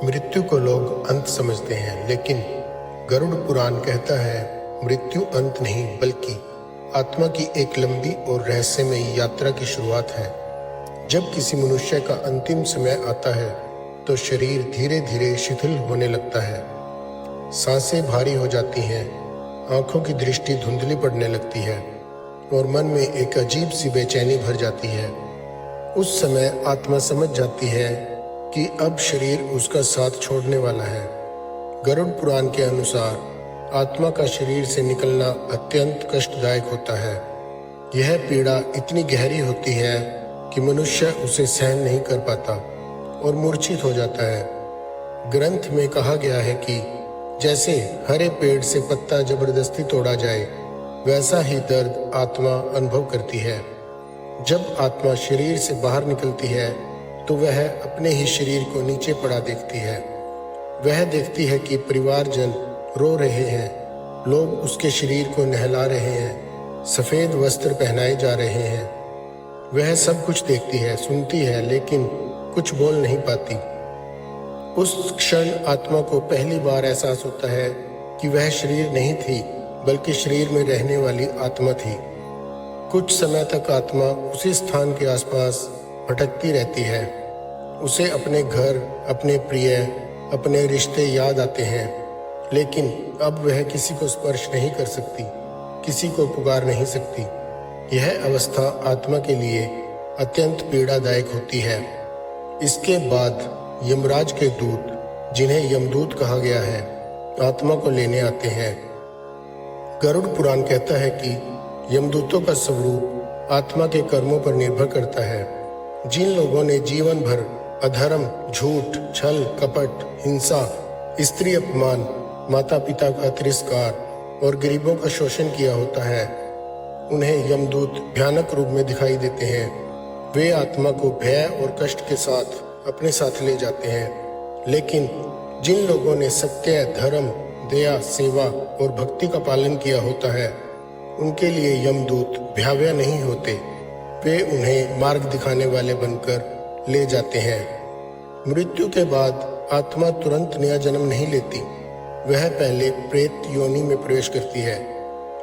मृत्यु को लोग अंत समझते हैं, लेकिन गरुड़ पुराण कहता है मृत्यु अंत नहीं बल्कि आत्मा की एक लंबी और रहस्यमयी यात्रा की शुरुआत है। जब किसी मनुष्य का अंतिम समय आता है तो शरीर धीरे धीरे शिथिल होने लगता है, सांसें भारी हो जाती हैं, आंखों की दृष्टि धुंधली पड़ने लगती है और मन में एक अजीब सी बेचैनी भर जाती है। उस समय आत्मा समझ जाती है कि अब शरीर उसका साथ छोड़ने वाला है। गरुड़ पुराण के अनुसार आत्मा का शरीर से निकलना अत्यंत कष्टदायक होता है। यह पीड़ा इतनी गहरी होती है कि मनुष्य उसे सहन नहीं कर पाता और मूर्छित हो जाता है। ग्रंथ में कहा गया है कि जैसे हरे पेड़ से पत्ता जबरदस्ती तोड़ा जाए, वैसा ही दर्द आत्मा अनुभव करती है। जब आत्मा शरीर से बाहर निकलती है तो वह अपने ही शरीर को नीचे पड़ा देखती है। वह देखती है कि परिवारजन रो रहे हैं, लोग उसके शरीर को नहला रहे हैं, सफ़ेद वस्त्र पहनाए जा रहे हैं। वह सब कुछ देखती है, सुनती है, लेकिन कुछ बोल नहीं पाती। उस क्षण आत्मा को पहली बार एहसास होता है कि वह शरीर नहीं थी बल्कि शरीर में रहने वाली आत्मा थी। कुछ समय तक आत्मा उसी स्थान के आसपास भटकती रहती है। उसे अपने घर, अपने प्रिय, अपने रिश्ते याद आते हैं, लेकिन अब वह किसी को स्पर्श नहीं कर सकती, किसी को पुकार नहीं सकती। यह अवस्था आत्मा के लिए अत्यंत पीड़ादायक होती है। इसके बाद यमराज के दूत, जिन्हें यमदूत कहा गया है, आत्मा को लेने आते हैं। गरुड़ पुराण कहता है कि यमदूतों का स्वरूप आत्मा के कर्मों पर निर्भर करता है। जिन लोगों ने जीवन भर अधर्म, झूठ, छल, कपट, हिंसा, स्त्री अपमान, माता पिता का तिरस्कार और गरीबों का शोषण किया होता है, उन्हें यमदूत भयानक रूप में दिखाई देते हैं। वे आत्मा को भय और कष्ट के साथ अपने साथ ले जाते हैं। लेकिन जिन लोगों ने सत्य, धर्म, दया, सेवा और भक्ति का पालन किया होता है, उनके लिए यमदूत भयावह नहीं होते। वे उन्हें मार्ग दिखाने वाले बनकर ले जाते हैं। मृत्यु के बाद आत्मा तुरंत नया जन्म नहीं लेती, वह पहले प्रेत योनि में प्रवेश करती है।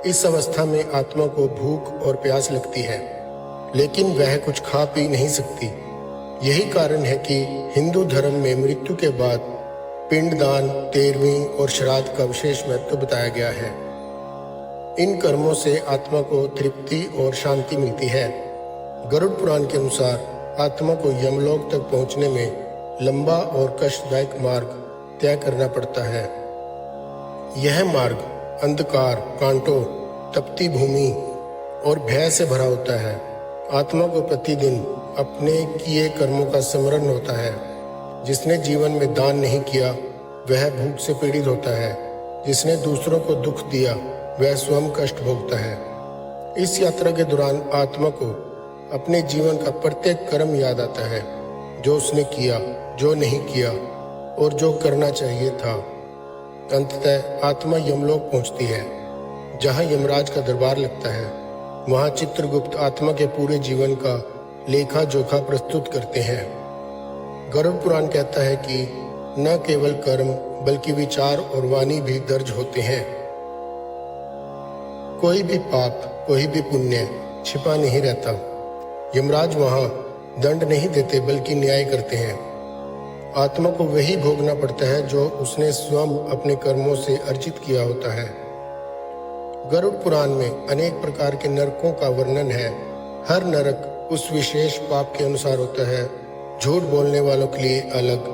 इस अवस्था में आत्मा को भूख और प्यास लगती है, लेकिन वह कुछ खा पी नहीं सकती। यही कारण है कि हिंदू धर्म में मृत्यु के बाद पिंडदान, तेरहवीं और श्राद्ध का विशेष महत्व बताया गया है। इन कर्मों से आत्मा को तृप्ति और शांति मिलती है। गरुड़ पुराण के अनुसार आत्मा को यमलोक तक पहुंचने में लंबा और कष्टदायक मार्ग तय करना पड़ता है। यह मार्ग अंधकार, कांटों, तपती भूमि और भय से भरा होता है। आत्मा को प्रतिदिन अपने किए कर्मों का स्मरण होता है। जिसने जीवन में दान नहीं किया वह भूख से पीड़ित होता है। जिसने दूसरों को दुख दिया वह स्वयं कष्ट भोगता है। इस यात्रा के दौरान आत्मा को अपने जीवन का प्रत्येक कर्म याद आता है, जो उसने किया, जो नहीं किया और जो करना चाहिए था। अंततः आत्मा यमलोक पहुंचती है, जहां यमराज का दरबार लगता है। वहां चित्रगुप्त आत्मा के पूरे जीवन का लेखा जोखा प्रस्तुत करते हैं। गरुड़ पुराण कहता है कि न केवल कर्म बल्कि विचार और वाणी भी दर्ज होते हैं। कोई भी पाप, कोई भी पुण्य छिपा नहीं रहता। यमराज वहां दंड नहीं देते बल्कि न्याय करते हैं। आत्मा को वही भोगना पड़ता है जो उसने स्वयं अपने कर्मों से अर्जित किया होता है। गरुड़ पुराण में अनेक प्रकार के नरकों का वर्णन है। हर नरक उस विशेष पाप के अनुसार होता है। झूठ बोलने वालों के लिए अलग,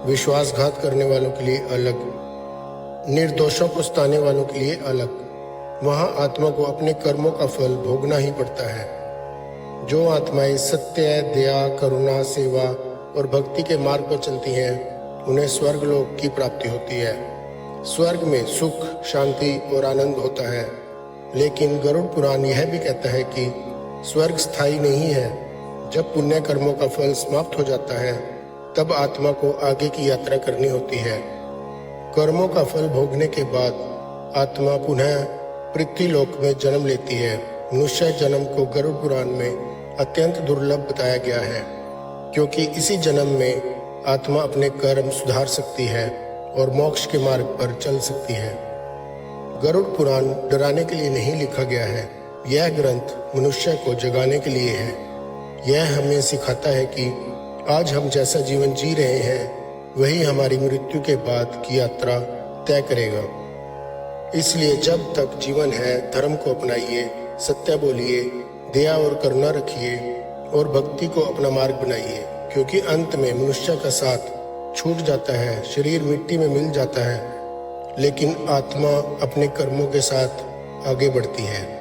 विश्वासघात करने वालों के लिए अलग, निर्दोषों को सताने वालों के लिए अलग। वहां आत्मा को अपने कर्मों का फल भोगना ही पड़ता है। जो आत्माएं सत्य, दया, करुणा, सेवा और भक्ति के मार्ग पर चलती हैं, उन्हें स्वर्ग लोक की प्राप्ति होती है। स्वर्ग में सुख, शांति और आनंद होता है। लेकिन गरुड़ पुराण यह भी कहता है कि स्वर्ग स्थायी नहीं है। जब पुण्य कर्मों का फल समाप्त हो जाता है, तब आत्मा को आगे की यात्रा करनी होती है। कर्मों का फल भोगने के बाद आत्मा पुनः पृथ्वीलोक में जन्म लेती है। मनुष्य जन्म को गरुड़ पुराण में अत्यंत दुर्लभ बताया गया है, क्योंकि इसी जन्म में आत्मा अपने कर्म सुधार सकती है और मोक्ष के मार्ग पर चल सकती है। गरुड़ पुराण डराने के लिए नहीं लिखा गया है, यह ग्रंथ मनुष्य को जगाने के लिए है। यह हमें सिखाता है कि आज हम जैसा जीवन जी रहे हैं वही हमारी मृत्यु के बाद की यात्रा तय करेगा। इसलिए जब तक जीवन है धर्म को अपनाइए, सत्य बोलिए, दया और करुणा रखिए और भक्ति को अपना मार्ग बनाइए, क्योंकि अंत में मनुष्य का साथ छूट जाता है, शरीर मिट्टी में मिल जाता है, लेकिन आत्मा अपने कर्मों के साथ आगे बढ़ती है।